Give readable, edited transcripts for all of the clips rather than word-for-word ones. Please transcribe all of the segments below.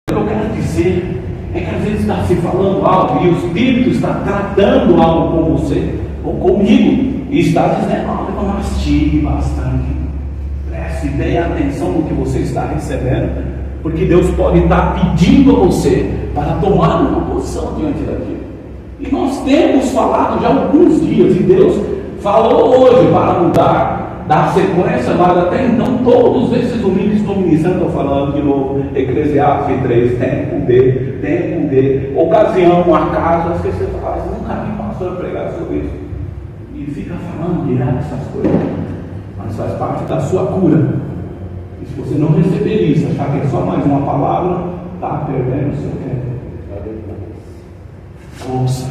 O que eu quero dizer é que às vezes está se falando algo e o Espírito está tratando algo com você ou comigo e está dizendo: olha, mastigue bastante, preste bem atenção no que você está recebendo, porque Deus pode estar pedindo a você para tomar uma posição diante daquilo. E nós temos falado já há alguns dias, e Deus falou hoje para mudar, dar sequência, mas até então todos esses domingos estou ministrando, estou falando de novo, Eclesiastes 3, tempo de, ocasião, acaso. As pessoas falam: nunca vi pastor pregar sobre isso, e fica falando direto essas coisas, mas faz parte da sua cura. E se você não receber isso, achar que é só mais uma palavra, está perdendo o seu tempo. Ouça,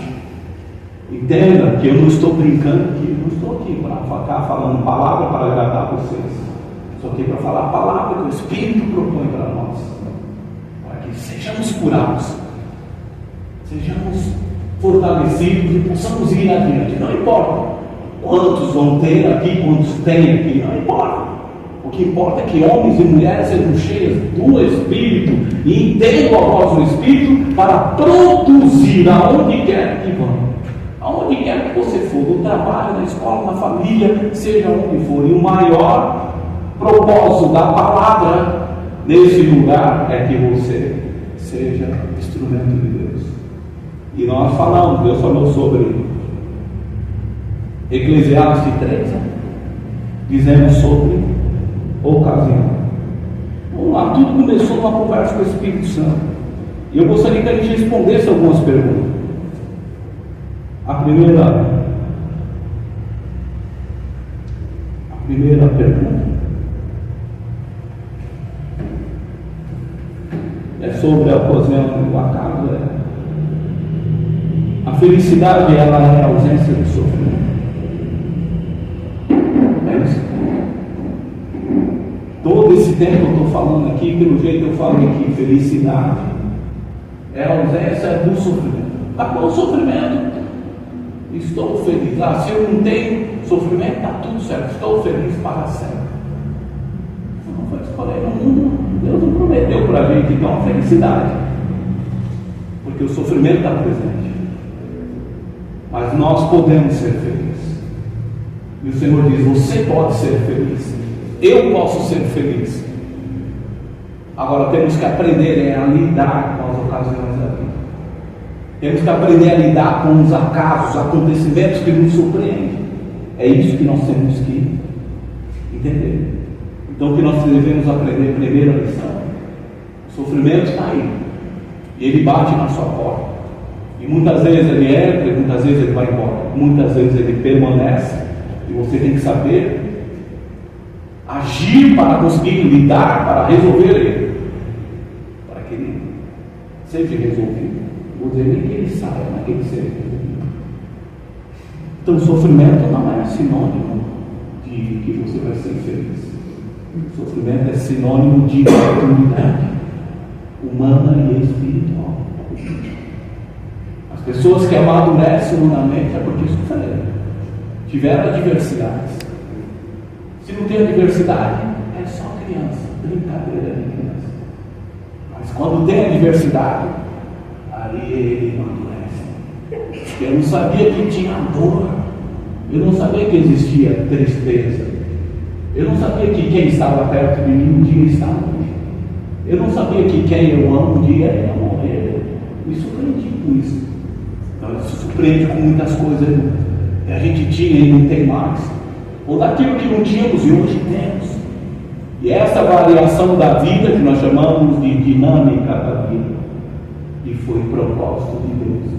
entenda que eu não estou brincando aqui, não estou aqui para ficar falando palavra para agradar vocês. Estou aqui para falar a palavra que o Espírito propõe para nós, para que sejamos curados, sejamos fortalecidos e possamos ir adiante. Não importa quantos vão ter aqui, quantos têm aqui, não importa. O que importa é que homens e mulheres sejam cheios do Espírito e entendam a voz do Espírito para produzir aonde quer que vão, aonde quer que você for, no trabalho, na escola, na família, seja onde for. E o maior propósito da palavra nesse lugar é que você seja instrumento de Deus. E nós falamos, Deus falou sobre Eclesiastes 3, dizendo sobre ocasião. Vamos lá, tudo começou numa conversa com o Espírito Santo. E eu gostaria que a gente respondesse algumas perguntas. A primeira pergunta é sobre a ocasião do acaso. A felicidade, ela é a ausência do sofrimento. É isso. Todo esse tempo eu estou falando aqui, pelo jeito eu falei aqui, felicidade é a ausência do sofrimento. Acabou o sofrimento, estou feliz. Se eu não tenho sofrimento, está tudo certo, estou feliz para sempre. Não foi escolher no mundo, Deus não prometeu para a gente então a felicidade, porque o sofrimento está presente, mas nós podemos ser felizes. E o Senhor diz: você pode ser feliz, eu posso ser feliz. Agora temos que aprender a lidar com as ocasiões da vida. Temos que aprender a lidar com os acasos, acontecimentos que nos surpreendem. É isso que nós temos que entender. Então o que nós devemos aprender, primeira lição: o sofrimento está aí, e ele bate na sua porta. E muitas vezes ele entra, e muitas vezes ele vai embora. Muitas vezes ele permanece, e você tem que saber agir para conseguir lidar, para resolver ele, para que ele seja resolvido. Vou dizer nem que ele saia, mas que ele seja resolvido. Então o sofrimento não é sinônimo de que você vai ser feliz. O sofrimento é sinônimo de oportunidade humana e espiritual. As pessoas que amadurecem humanamente é porque sofreram, tiveram adversidades. Se não tem adversidade, é só criança, brincadeira de criança. Mas quando tem adversidade, ali ele amadurece. Eu não sabia que tinha dor, eu não sabia que existia tristeza, eu não sabia que quem estava perto de mim um dia estava longe, eu não sabia que quem eu amo um dia ia morrer. Me surpreendi com isso. Então, se surpreende com muitas coisas que a gente tinha e não tem mais, ou daquilo que não tínhamos e hoje temos. E essa variação da vida que nós chamamos de dinâmica da vida, e foi propósito de Deus.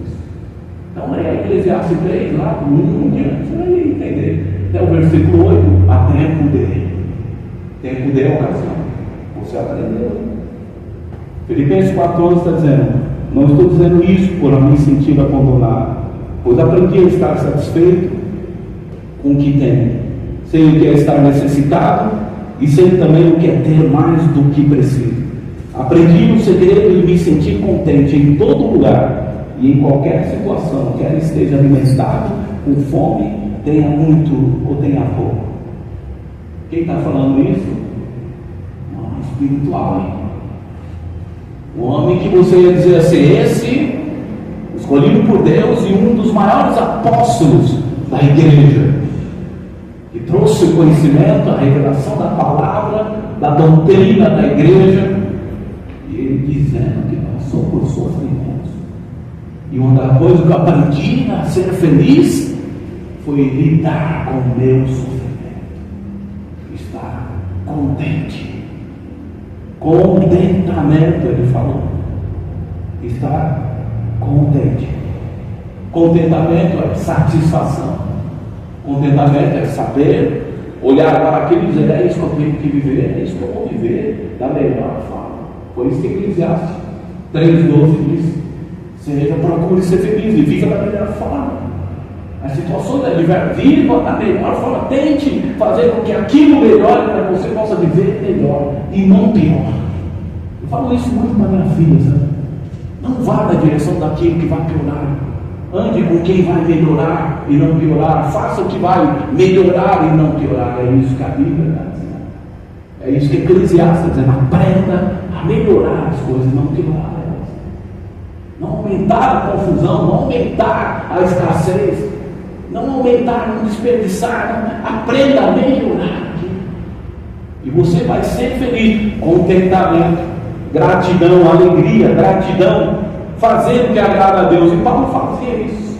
Então é Eclesiastes 3, lá do 1 em diante, você vai entender. Até o versículo 8, há tempo de ocasião. Você aprendeu. Filipenses 4:11 está dizendo: não estou dizendo isso por me sentir abandonado, pois aprendi a estar satisfeito com o que tenho. Sei o que é estar necessitado e sei também o que é ter mais do que preciso. Aprendi o segredo de me sentir contente em todo lugar e em qualquer situação, quer esteja alimentado, com fome, tenha muito ou tenha pouco. Quem está falando isso? Não, espiritual, hein? Um homem que você ia dizer assim, esse, escolhido por Deus e um dos maiores apóstolos da igreja, que trouxe o conhecimento, a revelação da palavra, da doutrina da igreja, e ele dizendo que passou por sofrimentos. E uma das coisas que eu aprendi a ser feliz foi lidar com o meu sofrimento, estar contente. Contentamento, ele falou. Estar contente. Contentamento é satisfação. Contentamento é saber, olhar para aquilo e dizer, é isso que eu tenho que viver, é isso que eu vou viver da melhor forma. Por isso que Eclesiastes 3,12 diz, procure ser feliz e viva da melhor forma. As situações adversas, viva da melhor forma, tente fazer com que aquilo melhore para que você possa viver melhor e não pior. Eu falo isso muito para minha filha, sabe? Não vá na direção daquilo que vai piorar. Ande com quem vai melhorar e não piorar. Faça o que vai melhorar e não piorar. É isso que a Bíblia está dizendo. É isso que Eclesiastes está dizendo. Aprenda a melhorar as coisas, não piorar elas. Não aumentar a confusão, não aumentar a escassez, não aumentar, não desperdiçar. Não. Aprenda a melhorar aquilo. E você vai ser feliz. Contentamento, gratidão, alegria, gratidão. Fazer o que agrada a Deus. E Paulo fazia isso.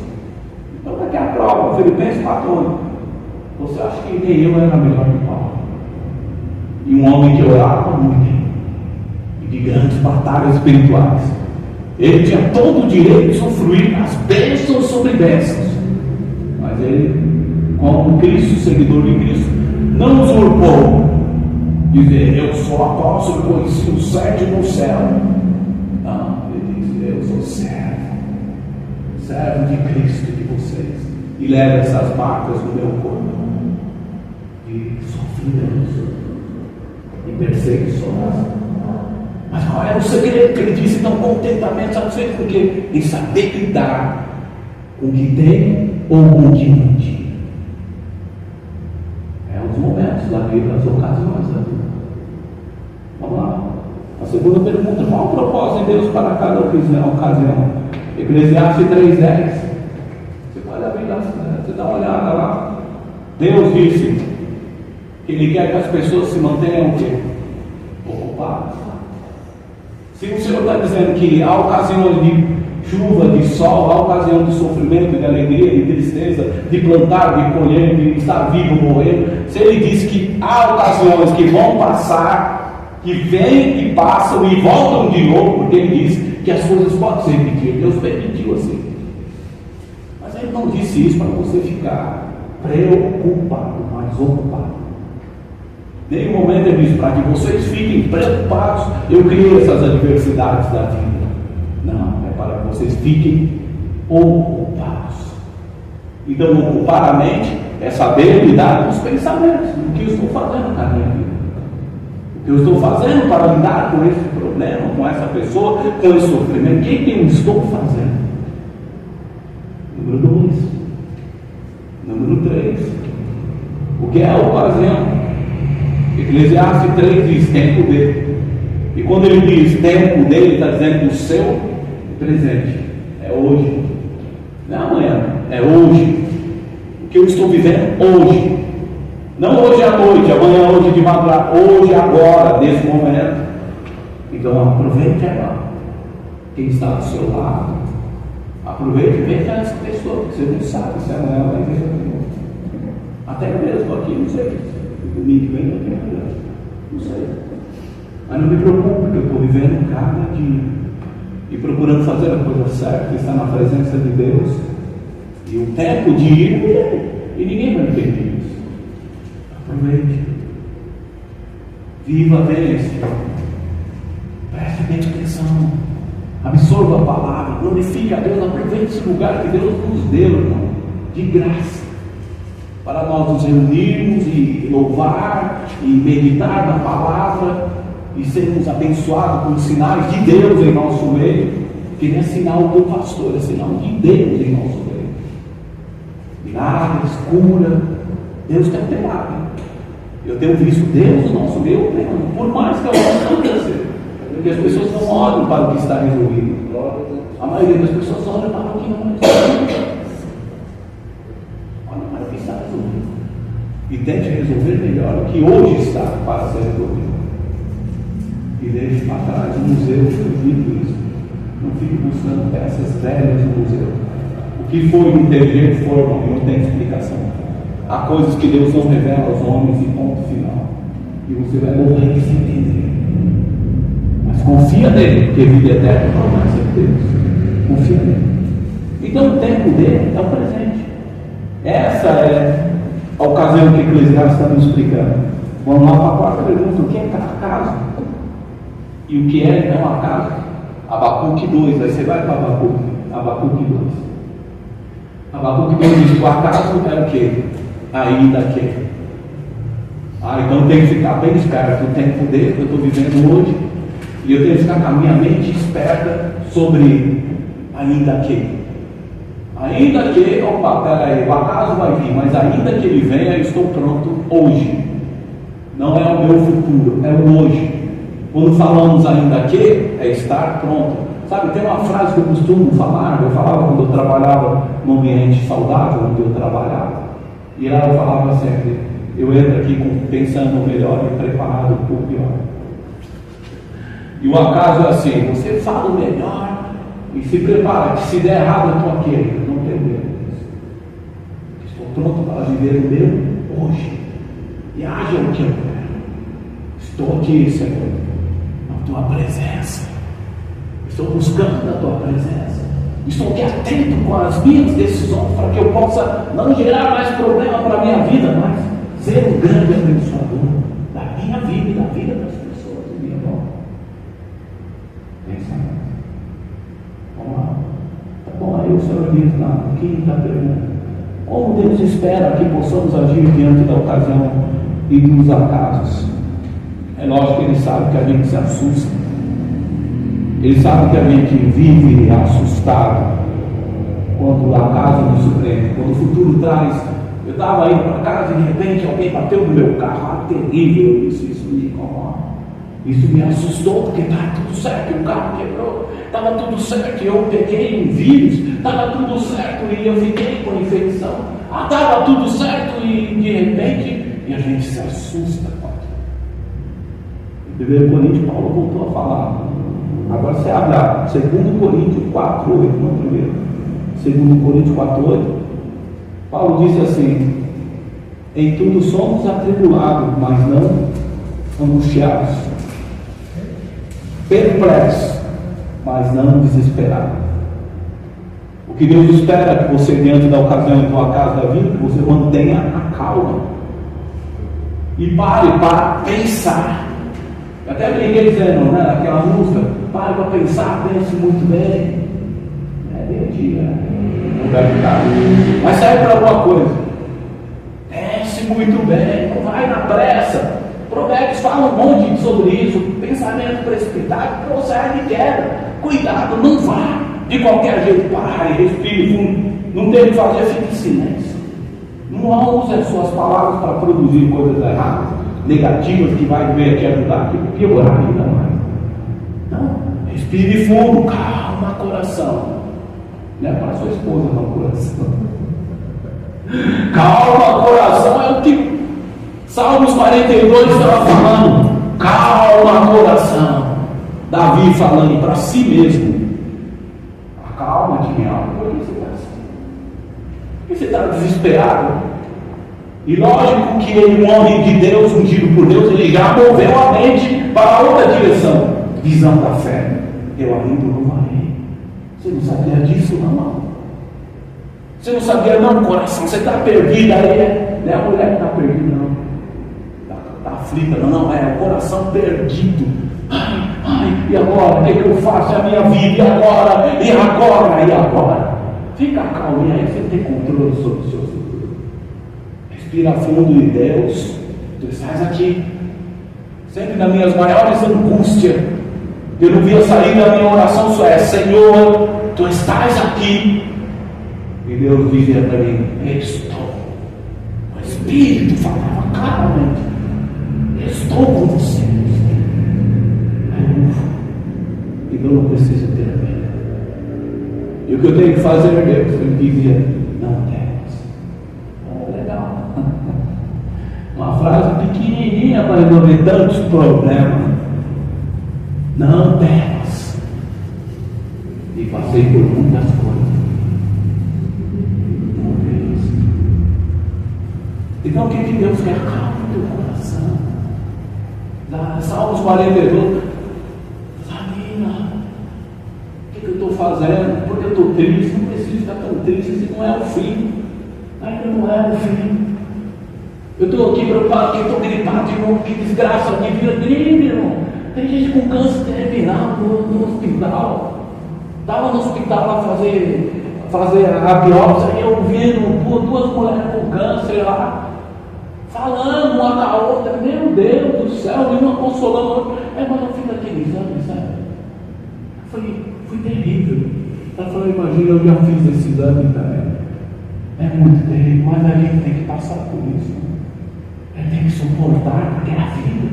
Então, daqui a prova, Filipenses 4:1. Você acha que nem eu era melhor que Paulo? E um homem que orava muito, e de grandes batalhas espirituais. Ele tinha todo o direito de usufruir as bênçãos sobre bênçãos. Mas ele, como Cristo, seguidor de Cristo, não usurpou. Dizer, eu sou apóstolo, conheci o sétimo céu. Não. Eu sou servo de Cristo de vocês, e levo essas marcas no meu corpo de sofrimento e perseguições. Mas qual era o segredo que ele disse? Então, contentamento, satisfeito com o quê? Em saber lidar com o que tem ou com o que não tinha. É os momentos da vida, as ocasiões da vida. Vamos lá. A segunda pergunta, qual o propósito de Deus para cada ocasião? Eclesiastes 3:10. Você pode abrir lá, você dá uma olhada lá. Deus disse que Ele quer que as pessoas se mantenham o quê? Ocupadas. Se o Senhor está dizendo que há ocasiões de chuva, de sol, há ocasião de sofrimento, de alegria, de tristeza, de plantar, de colher, de estar vivo ou morrer, se Ele diz que há ocasiões que vão passar, que vêm e passam e voltam de novo, porque Ele diz que as coisas podem ser repetidas. Deus permitiu assim. Mas Ele não disse isso para você ficar preocupado, mas ocupado. Nenhum momento Ele disse para que vocês fiquem preocupados. Eu criei essas adversidades da vida. Não, é para que vocês fiquem ocupados. Então, ocupar a mente é saber lidar com os pensamentos. O que eu estou fazendo na minha vida? Eu estou fazendo para lidar com esse problema, com essa pessoa, com esse sofrimento? O que eu estou fazendo? Número 2. Número 3. O que é a ocasião? Eclesiastes 3 diz tempo dele. E quando ele diz tempo dele, ele está dizendo o seu presente. É hoje. Não é amanhã, é hoje. O que eu estou vivendo hoje. Não hoje à noite, amanhã, hoje de madrugada, hoje, agora, nesse momento. Então aproveite agora. Quem está do seu lado, aproveite e veja essa pessoa, porque você não sabe se amanhã vai ver. Até mesmo aqui, não sei. Domingo que vem eu tenho, não sei. Mas não me preocupe, porque eu estou vivendo cada dia e procurando fazer a coisa certa, estar na presença de Deus. E o tempo de ir, e ninguém vai impedir isso. Aproveite. Viva bem esse tempo. Preste bem atenção. Absorva a palavra. Glorifique a Deus. Aproveite esse lugar que Deus nos deu, irmão, de graça, para nós nos reunirmos e louvar e meditar na palavra e sermos abençoados com sinais de Deus em nosso meio, que não é sinal do pastor, é sinal de Deus em nosso meio. Milagres, cura. Deus tem operado. Eu tenho visto Deus no nosso meio operando, por mais que eu possa acontecer. Porque as pessoas não olham para o que está resolvido. A maioria das pessoas olha para o que não está resolvido. Olha para o que está resolvido. E tente resolver melhor o que hoje está para ser resolvido. E deixe para trás o museu, eu digo isso. Não fique buscando peças velhas no museu. O que foi inteligente forma e não tem explicação. Há coisas que Deus não revela aos homens e ponto final. E você vai morrer sem entender. Mas confia nele, porque vida eterna é promessa de Deus. Confia nele. Então o tempo dele é o presente. Essa é a ocasião que Eclesiastes está nos explicando. Vamos lá para a quarta pergunta: o que é acaso? E o que é então acaso? Abacuque 2, aí você vai para Abacuque 2. Abacuque 2 diz que o acaso é o quê? Ainda que. Então tem que ficar bem esperto. O tempo dele que eu estou vivendo hoje, e eu tenho que ficar com a minha mente esperta sobre ainda que. Ainda que, opa, peraí, o acaso vai vir, mas ainda que ele venha, eu estou pronto hoje. Não é o meu futuro, é o hoje. Quando falamos ainda que, é estar pronto. Sabe, tem uma frase que eu costumo falar, eu falava quando eu trabalhava num ambiente saudável, onde eu trabalhava. E lá eu falava sempre, eu entro aqui pensando melhor e preparado para o pior. E o acaso é assim, você fala o melhor e se prepara, que se der errado eu estou aqui, não tenho medo. Estou pronto para viver o meu hoje. E haja o que eu quero. Estou aqui, Senhor, na tua presença. Estou buscando a tua presença. Estou aqui atento com as minhas decisões para que eu possa não gerar mais problema para a minha vida, mas ser um grande abençoador da minha vida e da vida das pessoas em minha volta. Pensa nisso. Vamos lá. Tá bom, aí o Senhor diz na quinta pergunta: como Deus espera que possamos agir diante da ocasião e dos acasos? É lógico que Ele sabe que a gente se assusta. Ele sabe que a gente vive assustado quando o acaso nos surpreende, quando o futuro traz. Eu estava indo para casa e de repente alguém bateu no meu carro, terrível, isso me incomoda. Isso me assustou, porque estava tudo certo, o carro quebrou, estava tudo certo, eu peguei um vírus, estava tudo certo e eu fiquei com infecção, estava tudo certo e de repente a gente se assusta. Em 1 Coríntios, Paulo voltou a falar. Agora você abre a 2 Coríntios 4:8, não primeiro. 2 Coríntios 4:8. Paulo disse assim: em tudo somos atribulados, mas não angustiados, perplexos, mas não desesperados. O que Deus espera é que você, diante da ocasião e do acaso da vida, que você mantenha a calma e pare para pensar. Eu até brinquei dizendo, né, aquela música: pare para pensar, pense muito bem. É meio-dia, não vai ficar. Mas serve para alguma coisa. Pense muito bem, não vai na pressa. Provérbios fala um monte sobre isso. Pensamento precipitado procede de queda. Cuidado, não vá de qualquer jeito. Pare, respire fundo. Não tem o que fazer, fique em silêncio. Não use as suas palavras para produzir coisas erradas, negativas, que vai vir te ajudar a piorar ainda mais. Então, respire fundo, calma coração. Não é para sua esposa, não, coração. Calma coração é o que Salmos 42 estava falando. Calma coração. Davi falando para si mesmo: acalma-te, minha alma. Por que você está assim? Por que você está desesperado? E lógico que um homem de Deus, ungido por Deus, ele já moveu a mente para outra direção. Visão da fé. Eu ainda não varei. Você não sabia disso, não? Você não sabia, não, coração? Você está perdido aí. Não é a mulher que está perdida, não. Está aflita, não. É o coração perdido. Ai, e agora? O que eu faço? É a minha vida. E agora? E agora? E agora? Fica calmo, aí você tem controle sobre o seu futuro. Respira fundo em Deus. Tu estás aqui. Sempre nas minhas maiores angústias, eu não via sair da minha oração só é: Senhor, tu estás aqui. E Deus dizia para mim: estou. O Espírito falava claramente: estou com você. eu não preciso ter medo. E o que eu tenho que fazer, Deus? Ele dizia: não temas. Legal. Uma frase pequenininha para resolver tantos problemas. Não temas. E passei por muitas coisas. Não temas. Então o que Deus quer? Calma o teu coração. Salmos 42. Samina, o que eu estou fazendo? Porque eu estou triste. Não preciso estar tão triste. Isso não é o fim. Ainda não é o fim. Eu estou aqui preocupado porque estou gripado de novo. Que desgraça, que vira gripe, irmão. Tem gente com câncer terminal no hospital. Estava no hospital lá fazer a biópsia e eu vendo duas mulheres com câncer lá, falando uma da outra. Meu Deus do céu, e uma consolando a outra. Mas eu fiz aquele exame, sabe? Foi terrível. Ela falou: imagina, eu já fiz esse exame também. É muito terrível, mas a gente tem que passar por isso. Tem que suportar, porque é a vida.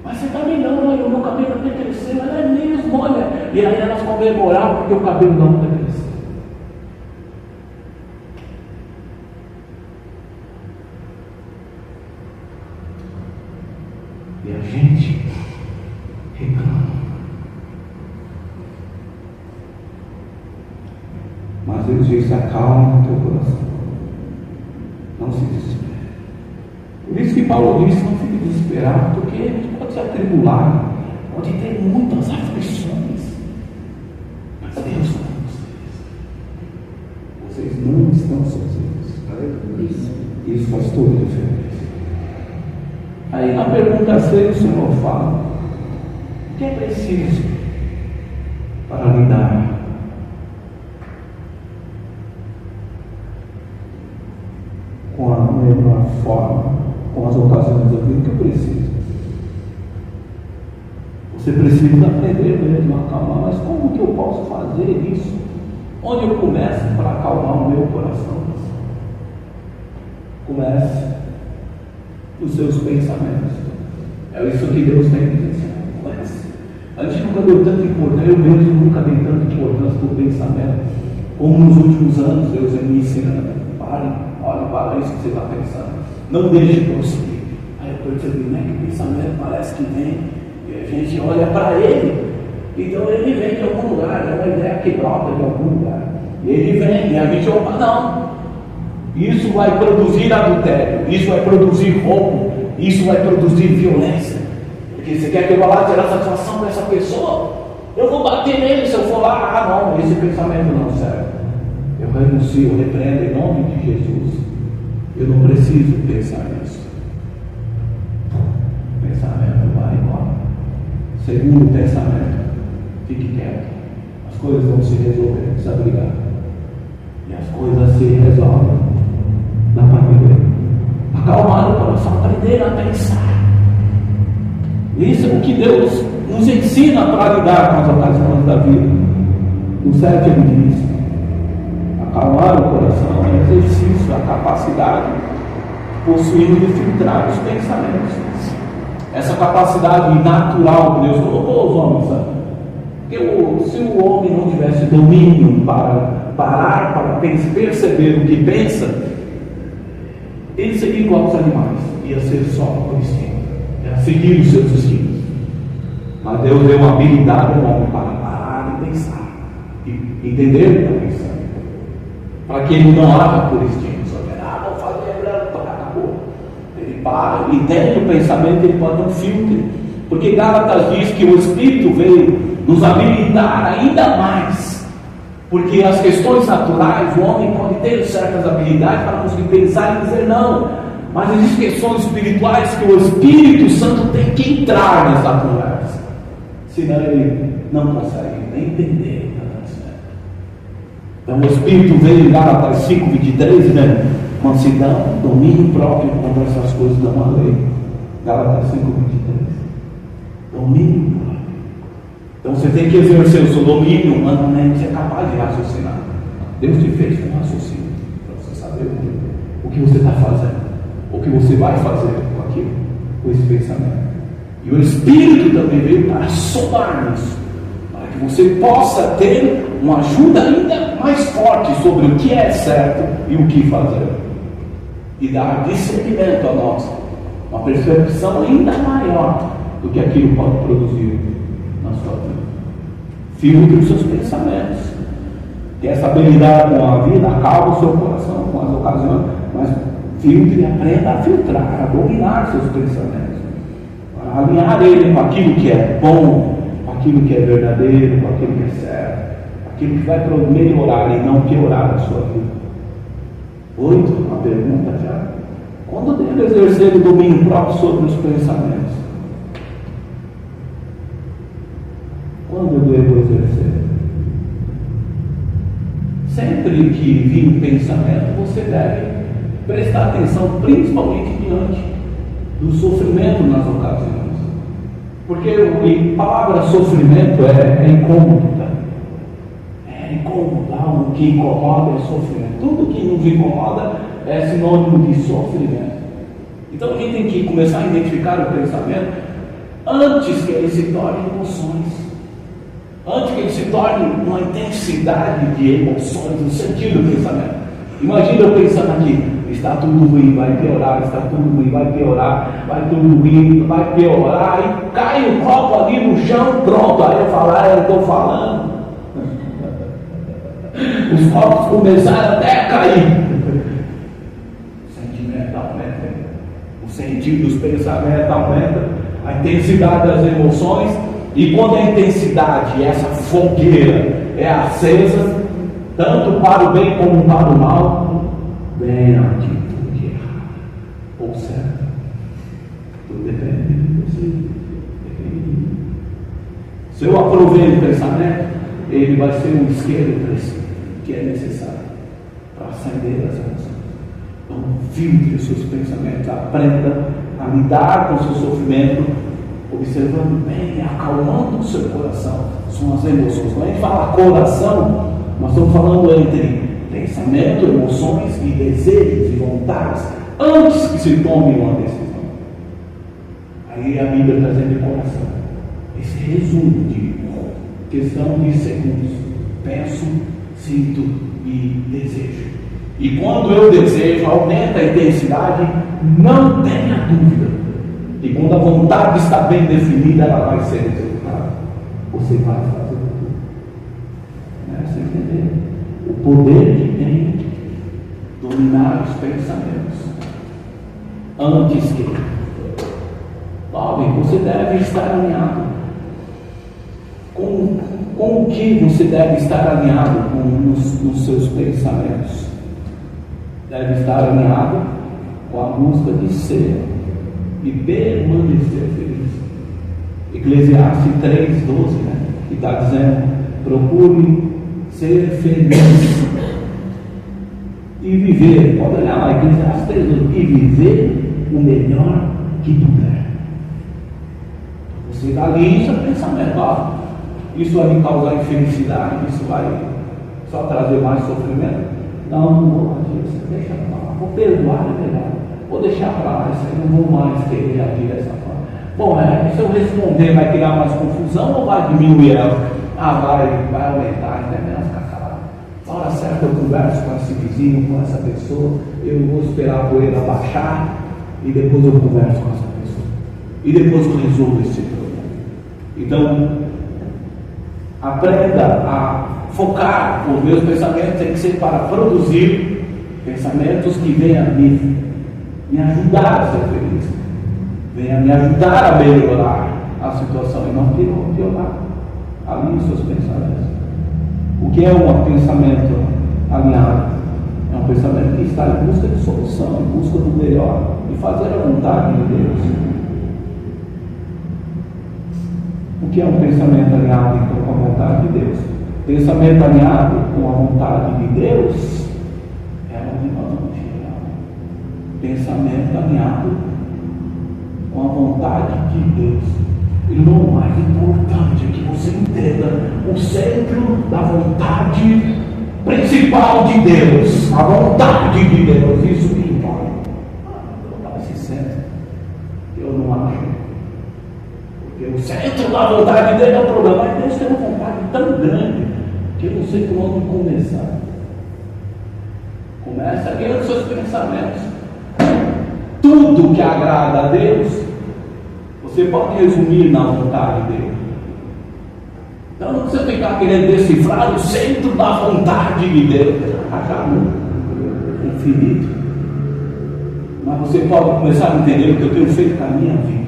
Mas você também não, olha, o meu cabelo até cresceu, ela é mesmo, olha. E aí elas comemoravam porque o cabelo não até cresceu. E a gente reclama. Mas Deus diz: acalma o teu coração. Não se desespere. Por isso que Paulo disse: não fique desesperado, porque a gente pode se atribular, pode ter muitas aflições, mas Deus está com vocês. Vocês não estão sozinhos. Isso faz toda a diferença. Aí na pergunta 6 o Senhor fala: o que é preciso para lidar com a melhor forma, com as ocasiões da vida? Que eu preciso? Você precisa aprender mesmo a acalmar. Mas como que eu posso fazer isso? Onde eu começo para acalmar o meu coração? Comece os seus pensamentos. É isso que Deus tem que dizer. Comece. A gente nunca deu tanta importância, eu mesmo nunca dei tanta importância para o pensamento, como nos últimos anos Deus me ensinando. Olha para isso que você está pensando. Não deixe prosseguir. Aí eu percebi, né, que o pensamento parece que vem, e a gente olha para ele, então ele vem de algum lugar, é uma ideia que brota de algum lugar. E ele vem, e a gente opa, não. Isso vai produzir adultério, isso vai produzir roubo, isso vai produzir violência. Porque você quer que eu vá lá tirar satisfação com essa pessoa? Eu vou bater nele se eu for lá. Não, esse pensamento não serve. Eu renuncio, eu repreendo em nome de Jesus. Eu não preciso pensar nisso. O pensamento vai embora. Segundo pensamento, fique quieto. As coisas vão se resolver, não precisa brigar. E as coisas se resolvem na família. Acalmar o coração, aprender a pensar. Isso é o que Deus nos ensina para lidar com as ocasiões da vida. No 7 ele diz: acalmar o coração é exercício da capacidade possuído de filtrar os pensamentos. Essa capacidade natural que Deus colocou aos homens, sabe? Porque se o homem não tivesse domínio para parar, para perceber o que pensa, ele seria igual aos animais, ia ser só por instinto, ia seguir os seus instintos. Mas Deus deu uma habilidade ao homem para parar e pensar, e entender o que está pensando, para que ele não haja por instinto, só que vou fazer, acabou. Ele para, entende o pensamento, ele pode dar um filtro, porque Gálatas diz que o Espírito veio nos habilitar ainda mais, porque as questões naturais, o homem pode ter certas habilidades para conseguir pensar e dizer não, mas existem questões espirituais que o Espírito Santo tem que entrar nessa conversa, senão ele não consegue nem entender. Então o Espírito veio em Gálatas 5:23, né? Mansidão, domínio próprio contra essas coisas da má lei. Gálatas 5:23. Domínio próprio. Então você tem que exercer o seu domínio humanamente, ser capaz de raciocinar. Deus te fez com raciocínio, para você saber o que você está fazendo, o que você vai fazer com aquilo, com esse pensamento. E o Espírito também veio para somar nisso, para que você possa ter uma ajuda ainda mais forte sobre o que é certo e o que fazer, e dar discernimento a nós, uma percepção ainda maior do que aquilo pode produzir na sua vida. Filtre os seus pensamentos. Quer saber lidar com a vida? Acalme o seu coração com as ocasiões, mas filtre e aprenda a filtrar, a dominar seus pensamentos, a alinhar ele com aquilo que é bom, com aquilo que é verdadeiro, com aquilo que é certo, aquilo que vai melhorar e não piorar a sua vida. 8, uma pergunta já. Quando devo exercer o domínio próprio sobre os pensamentos? Quando eu devo exercer? Sempre que vir um pensamento, você deve prestar atenção, principalmente diante do sofrimento nas ocasiões. Porque a palavra sofrimento é incômodo, tá? É incômodo, o que incomoda é sofrimento. Tudo que nos incomoda é sinônimo de sofrimento. Então a gente tem que começar a identificar o pensamento antes que ele se torne emoções. Antes que ele se torne uma intensidade de emoções, no sentido do pensamento. Imagina eu pensando aqui, está tudo ruim, vai piorar, está tudo ruim, vai piorar, vai tudo ruim, vai piorar, e cai o copo ali no chão, pronto, aí eu falo, eu estou falando. Os copos começaram até a cair. O sentimento aumenta, o sentido dos pensamentos aumenta, a intensidade das emoções. E quando a intensidade, essa fogueira, é acesa, tanto para o bem como para o mal, vem a atitude errada ou certa. Tudo depende de você. Se eu aproveito o pensamento, ele vai ser um isqueiro que é necessário para acender as emoções. Então, filtre os seus pensamentos, aprenda a lidar com o seu sofrimento, observando bem, acalmando o seu coração. São as emoções. Quando a gente fala coração, nós estamos falando entre pensamento, emoções e desejos e vontades, antes que se tome uma decisão. Aí a Bíblia trazendo coração. Esse resumo de questão de segundos. Penso, sinto e desejo. E quando eu desejo, aumenta a intensidade, não tenha dúvida. E quando a vontade está bem definida, ela vai ser executada. Você vai fazer tudo. Você entender o poder que tem dominar os pensamentos. Antes que, você deve estar alinhado. Com o que você deve estar alinhado nos seus pensamentos? Deve estar alinhado com a busca de ser e permanecer feliz. Eclesiastes 3:12, que está dizendo: procure ser feliz e viver. Pode olhar lá, Eclesiastes 3:12, e viver o melhor que puder. Você analisa o pensamento, isso vai me causar infelicidade, isso vai só trazer mais sofrimento. Não vou agir, deixa para lá, vou perdoar, é melhor. Vou deixar para lá, isso aí, não vou mais querer agir dessa forma. Bom, se eu responder, vai criar mais confusão ou vai diminuir ela? Vai aumentar, ainda menos casar. Na hora certa eu converso com esse vizinho, com essa pessoa, eu vou esperar a poeira baixar e depois eu converso com essa pessoa. E depois eu resolvo esse problema. Então, aprenda a focar os meus pensamentos, tem que ser para produzir pensamentos que venham me ajudar a ser feliz, venha me ajudar a melhorar a situação e não piorar. Alinhe seus pensamentos. O que é um pensamento alinhado? É um pensamento que está em busca de solução, em busca do melhor, de fazer a vontade de Deus. O que é um pensamento alinhado então com a vontade de Deus? Pensamento alinhado com a vontade de Deus é onde nós vamos chegar. Pensamento alinhado com a vontade de Deus. E o mais importante é que você entenda o centro da vontade principal de Deus. A vontade de Deus, isso que importa. Esse centro, eu não acho. Porque o centro da a vontade dele é o problema. Mas Deus tem uma vontade tão grande que eu não sei por onde começar. Começa aqui nos seus pensamentos. Tudo que agrada a Deus, você pode resumir na vontade dele. Então não precisa ficar querendo decifrar o centro da vontade de Deus. Acabou. Infinito. Mas você pode começar a entender o que eu tenho feito com a minha vida.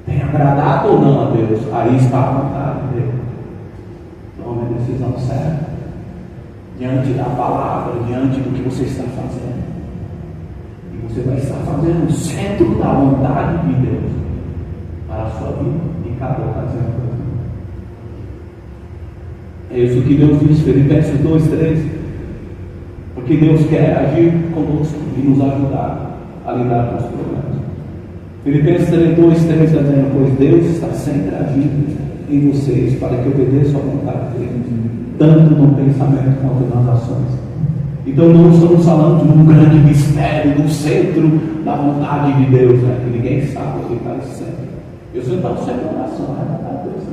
Tem agradado ou não a Deus? Aí está a vontade dele. Tome a decisão certa. Diante da palavra, diante do que você está fazendo. E você vai estar fazendo o centro da vontade de Deus para a sua vida em cada ocasião. É isso que Deus diz, Filipenses 2:3. Porque Deus quer agir conosco e nos ajudar a lidar com os problemas. Filipenses 2:3 está dizendo: pois Deus está sempre agindo em vocês para que obedeçam à vontade dele, tanto no pensamento quanto nas ações. Então não estamos falando de um grande mistério no centro da vontade de Deus, né? Que ninguém sabe o que está nesse centro. Eu sempre estou sempre em oração, a vontade de Deus,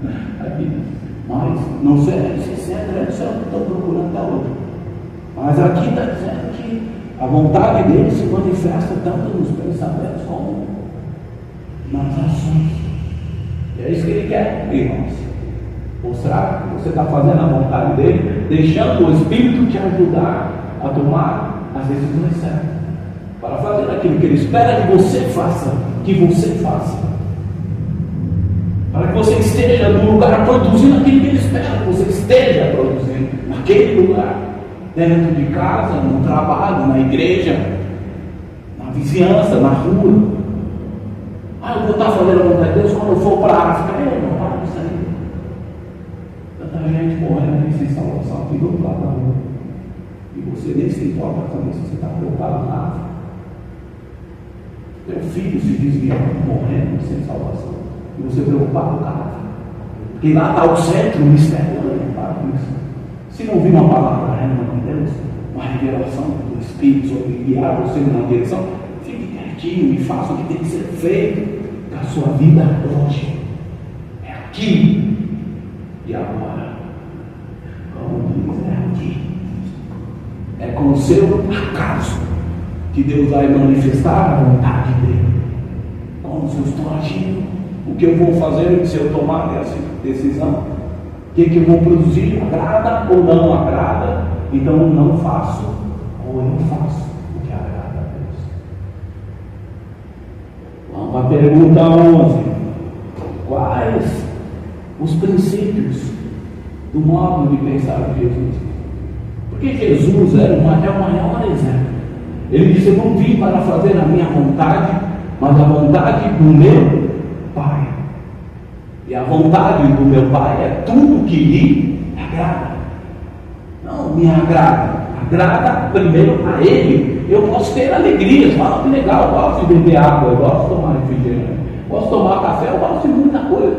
né? Aqui. Mas não sei se centro é o céu que estou procurando até hoje. Mas aqui está dizendo que a vontade dele se manifesta tanto nos pensamentos como nas ações. E é isso que ele quer, irmãos. Mostrar que você está fazendo a vontade dele, deixando o Espírito te ajudar a tomar as decisões certas, para fazer aquilo que ele espera que você faça, para que você esteja no lugar produzindo aquilo que ele espera que você esteja produzindo, naquele lugar, dentro de casa, no trabalho, na igreja, na vizinhança, na rua. Eu vou estar fazendo a vontade de Deus quando eu for para a África. Não para isso aí. Tanta gente morrendo aí sem salvação aqui do outro lado da rua. E você nem se importa também se você está preocupado na África. Teu filho se desviando, morrendo sem salvação. E você preocupado com a África. Porque lá está o centro, o mistério. Para com isso. Se não vir uma palavra de Deus, uma revelação do Espírito sobre guiar você numa direção, fique quietinho e faça o que tem que ser feito com a sua vida hoje. É aqui e agora. Como diz, é aqui. É com o seu acaso que Deus vai manifestar a vontade dele. Como se eu estou agindo, o que eu vou fazer se eu tomar essa decisão? O que eu vou produzir? Agrada ou não agrada? Então eu não faço, ou eu faço o que agrada a Deus. Vamos à pergunta 11. Quais os princípios do modo de pensar de Jesus? Porque Jesus é o maior exemplo. Ele disse: eu não vim para fazer a minha vontade, mas a vontade do meu Pai. E a vontade do meu Pai é tudo que lhe agrada. Não me agrada. Agrada primeiro a Ele. Eu posso ter alegrias. Fala que legal, eu gosto de beber água, eu gosto de tomar refrigerante, eu gosto de tomar café, eu gosto de muita coisa.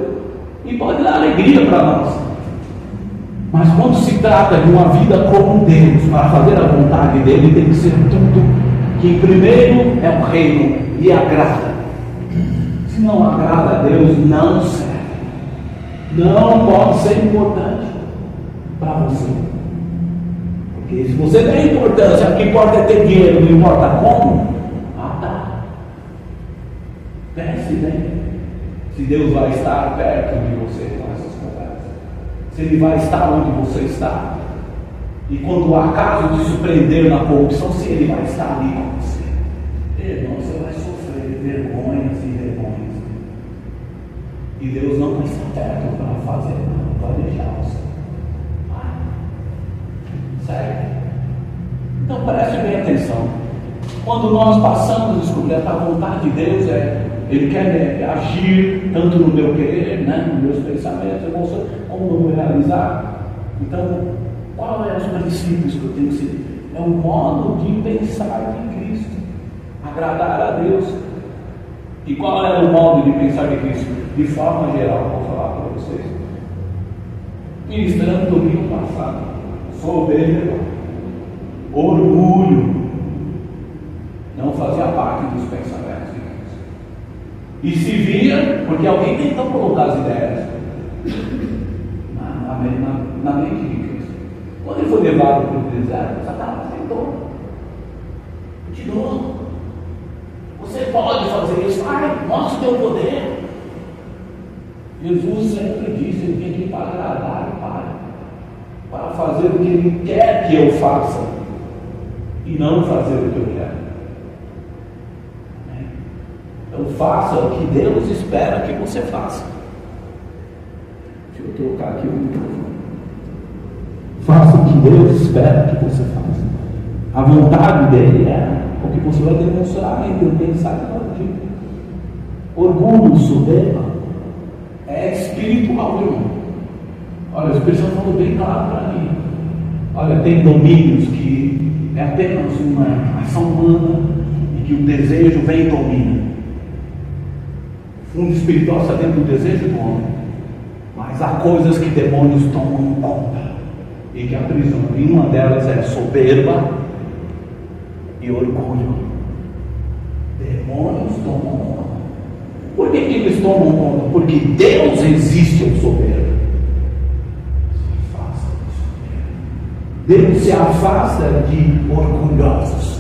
E pode dar alegria para nós. Mas quando se trata de uma vida com Deus, para fazer a vontade dele, tem que ser tudo que primeiro é o reino e agrada. Se não agrada a Deus, não serve. Não pode ser importante para você. Porque se você tem importância, o que importa é ter dinheiro, não importa como. Tá. Pense bem. Se Deus vai estar perto de você com essas conversas. Se Ele vai estar onde você está. E quando o acaso te surpreender na corrupção, se Ele vai estar ali com você. Irmão, você vai sofrer vergonhas e vergonhas. E Deus não vai estar perto para fazer, não vai deixar você. Sério? Então preste bem atenção. Quando nós passamos a descobrir a vontade de Deus, Ele quer agir tanto no meu querer, nos meus pensamentos, emoções, como no meu realizar. Então, qual é os princípios que eu tenho que seguir? É um modo de pensar em Cristo, agradar a Deus. E qual é o modo de pensar de Cristo? De forma geral, vou falar para vocês. Ministrando domingo passado, soberba, orgulho, não fazia parte dos pensamentos de Cristo. E se via, porque alguém tentou colocar as ideias na mente de Cristo. Quando ele foi levado para o deserto, Satanás tentou. De novo, você pode fazer isso, mostra o teu poder. Jesus sempre disse: eu vim aqui para agradar o Pai, para fazer o que Ele quer que eu faça, e não fazer o que eu quero. Então faça o que Deus espera que você faça. Deixa eu trocar aqui o microfone. Faça o que Deus espera que você faça. A vontade dele é o que você vai demonstrar entre o pensar e o agir. Orgulho, soberba é espiritual, irmão. Olha, a expressão falou bem claro para mim. Olha, tem domínios que é apenas uma ação humana e que o desejo vem e domina. O fundo espiritual está dentro do desejo do homem, mas há coisas que demônios tomam conta e que aprisionam. E uma delas é soberba e orgulho. Demônios tomam conta. Por que eles tomam conta? Porque Deus resiste ao soberbo. Se afasta do soberbo. Deus se afasta de orgulhosos.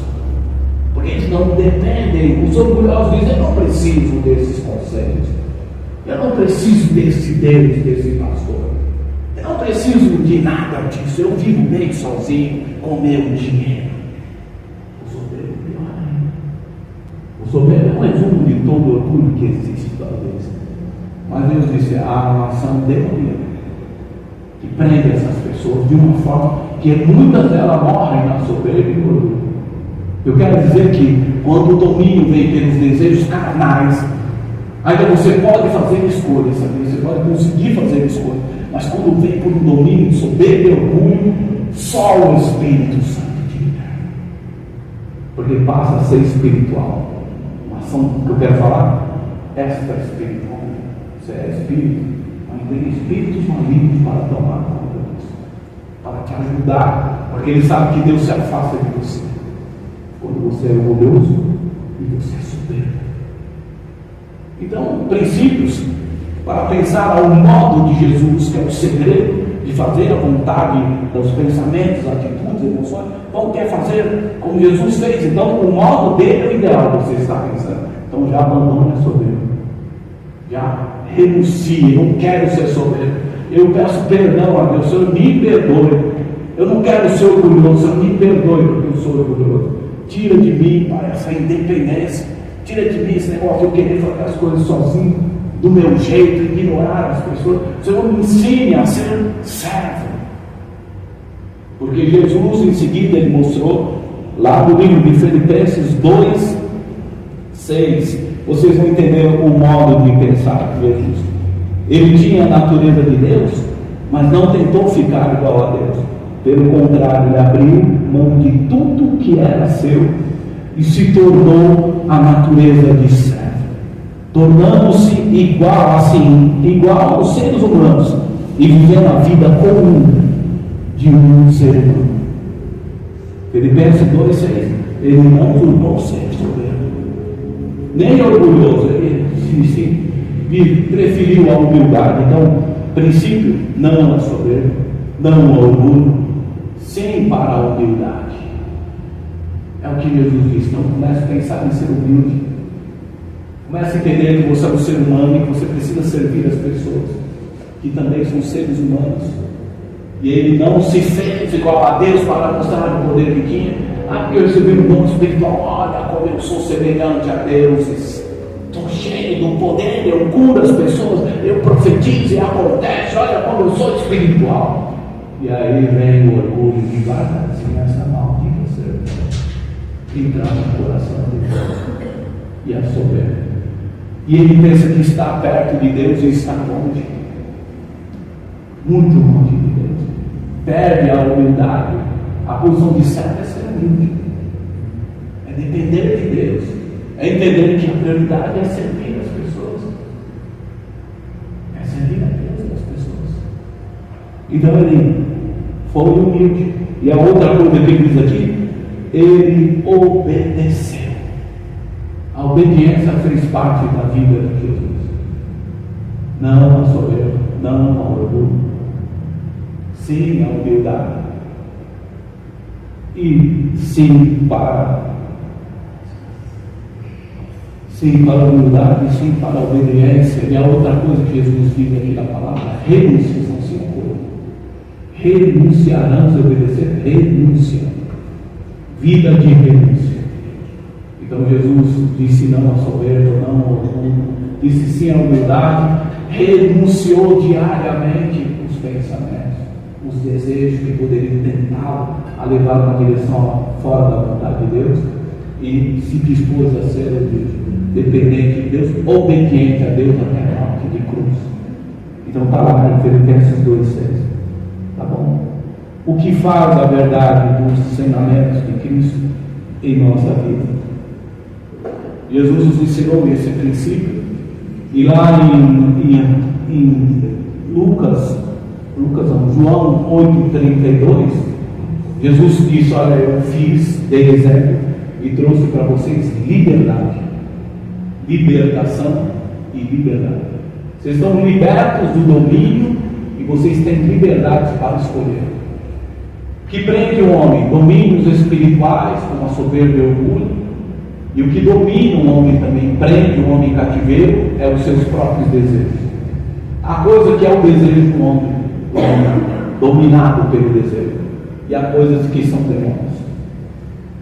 Porque eles não dependem. Os orgulhosos dizem: eu não preciso desses conselhos, eu não preciso desse Deus, desse pastor, eu não preciso de nada disso, eu vivo bem sozinho com meu dinheiro. O soberbo é pior ainda. O soberbo é um resumo de todo o orgulho que existe, talvez. Mas Deus disse: há uma ação demoníaca que prende essas pessoas de uma forma que muitas delas morrem na soberba e no orgulho. Eu quero dizer que quando o domínio vem pelos desejos carnais, ainda você pode fazer escolhas, sabe? Você pode conseguir fazer escolhas, mas quando vem por um domínio soberbo e orgulho, só o Espírito Santo te libera, porque passa a ser espiritual. Uma ação que eu quero falar, esta é espiritual. Você é espírito, mas tem espíritos malignos para tomar conta disso, para te ajudar, porque ele sabe que Deus se afasta de você quando você é orgulhoso e você é soberbo. Então, princípios para pensar ao modo de Jesus, que é o segredo de fazer a vontade dos pensamentos, atitudes, emoções. Então, quer fazer como Jesus fez? Então, o modo dele é o ideal que você está pensando. Então, já abandone a soberba, já renuncie. Eu não quero ser soberbo, eu peço perdão a Deus, Senhor, me perdoe. Eu não quero ser orgulhoso, Senhor, me perdoe porque eu sou orgulhoso. Tira de mim, Pai, essa independência. Tira de mim esse negócio de eu querer fazer as coisas sozinho, do meu jeito, ignorar as pessoas. Senhor, me ensine a ser servo. Porque Jesus, em seguida, ele mostrou, lá no livro de Filipenses 2:6, vocês vão entender o modo de pensar de Jesus. Ele tinha a natureza de Deus, mas não tentou ficar igual a Deus. Pelo contrário, ele abriu mão de tudo que era seu e se tornou a natureza de servo, tornando-se igual aos seres humanos e vivendo a vida comum de um ser humano. Filipenses 2:6, ele não tornou ser soberbo, nem orgulhoso, ele preferiu a humildade. Então, princípio, não a soberba, não a orgulho, sim para a humildade. É o que Jesus diz. Então comece a pensar em ser humilde. Comece a entender que você é um ser humano e que você precisa servir as pessoas, que também são seres humanos. E ele não se fez igual a Deus para mostrar o poder que tinha. Porque eu recebi um dom espiritual. Olha como eu sou semelhante a Deus. Estou cheio do poder, eu curo as pessoas, eu profetizo e acontece. Olha como eu sou espiritual. E aí vem o orgulho devagarzinho, essa maldita serpente entrar no coração de Deus e a soberba. E ele pensa que está perto de Deus e está longe, muito longe de Deus. Perde a humildade. A posição de servo é ser humilde, é depender de Deus, é entender que a prioridade é servir as pessoas, é servir a Deus e as pessoas. Então ele foi humilde. E a outra coisa que ele diz aqui, ele obedeceu ao obediência fez parte da vida de Jesus. Não a soberba, não ao orgulho. Sim à humildade. E sim para a humildade, sim para a obediência. E a outra coisa que Jesus diz aqui na palavra, renúncia, são 5 coisas. Renunciarão se obedecer, renúncia. Vida de renúncia. Então Jesus disse não à soberba, não ao orgulho, disse sim à humildade, renunciou diariamente os pensamentos, os desejos que poderiam tentá-lo a levar uma direção fora da vontade de Deus, e se dispôs a ser dependente de Deus, obediente a Deus até a morte de cruz. Então está lá em Filipenses 2,6. Tá bom? O que faz a verdade dos ensinamentos de Cristo em nossa vida? Jesus nos ensinou esse princípio, e lá em João 8,32, Jesus disse: olha, eu dei exemplo e trouxe para vocês liberdade, libertação e liberdade. Vocês estão libertos do domínio e vocês têm liberdade para escolher. O que prende o homem? Domínios espirituais, como a soberba e o orgulho. E o que domina o homem também, prende o homem cativeiro, é os seus próprios desejos. A coisa que é o desejo do homem, dominado pelo desejo, e há coisas que são demônios.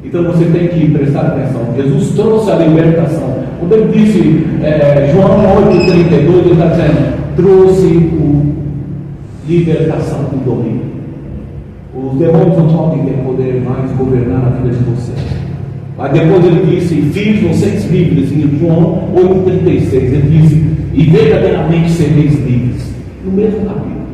Então você tem que prestar atenção. Jesus trouxe a libertação. Quando ele disse, João 8,32, ele está dizendo, trouxe libertação do domínio. Os demônios não podem ter poder mais governar a vida de vocês. Mas depois ele disse, fiz vocês livres, em João 8,36, ele disse, e verdadeiramente sereis livres, no mesmo capítulo,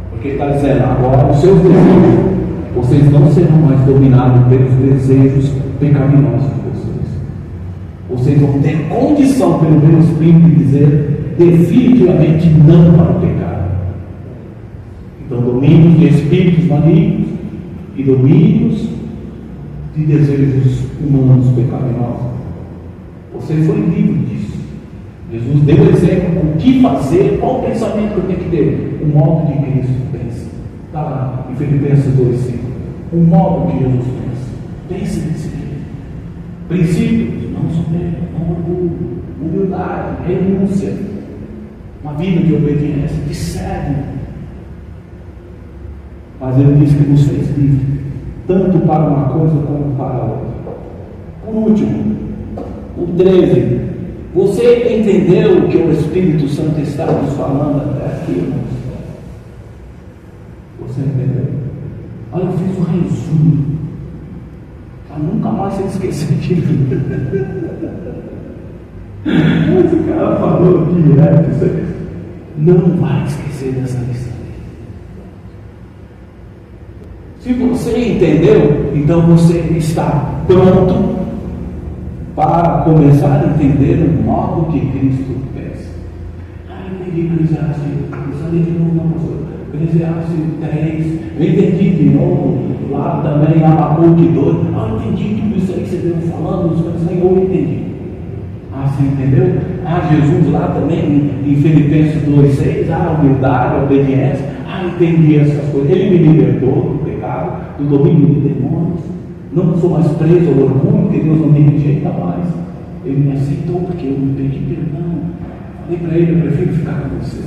porque ele está dizendo, agora os seus desejos, vocês não serão mais dominados pelos desejos pecaminosos de vocês. Vocês vão ter condição, pelo meu Espírito, de dizer definitivamente não para o pecado. Então, domínios de espíritos malignos e domínios de desejos humanos pecaminosos. Você foi livre disso. Jesus deu exemplo o que fazer, qual o pensamento que eu tenho que ter. O modo de Cristo pensa. Está lá em Filipenses 2,5. O modo que Jesus pensa. Pense nesse jeito. Princípios, não soberba, não orgulho, humildade, renúncia, uma vida de obediência, de servo. Mas ele diz que nos fez livre, tanto para uma coisa como para a outra. Por último, o 13. Você entendeu o que o Espírito Santo está nos falando até aqui, irmãos? Você entendeu? Olha, eu fiz um resumo, para nunca mais se esquecer disso. Esse cara falou direto, você não vai esquecer dessa lição. Se você entendeu, então você está pronto para começar a entender o modo que Cristo pensa. Eu entendi Eclesiastes, eu falei de novo, não, pastor. Eclesiastes 3, eu entendi de novo, lá também, Abacuque 2, eu entendi tudo isso aí que você veio falando, os coisas aí, eu entendi. Você entendeu? Jesus lá também, em Filipenses 2,6, a humildade, a obediência, entendi essas coisas. Ele me libertou do pecado, do domínio de demônios. Não sou mais preso ao orgulho, porque Deus não me rejeita mais. Ele me aceitou porque eu me pedi perdão. Falei para ele, eu prefiro ficar com você.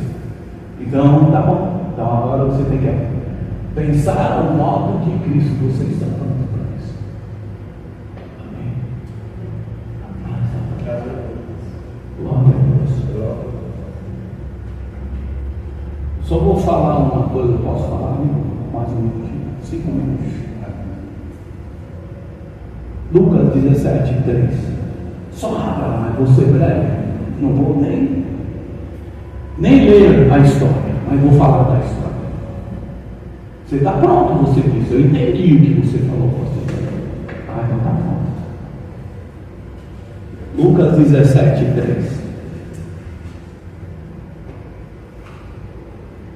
Então, tá bom. Então agora você tem que pensar ao modo de Cristo. Você está pronto para isso. Amém. Glória a Deus. Só vou falar uma coisa, posso falar mais um minutinho? 5 minutos. Lucas 17:3. Só abra lá, eu vou ser breve. Não vou nem ler a história, mas vou falar da história. Você está pronto, você disse. Eu entendi o que você falou, pastor. Então está pronto. Lucas 17:3.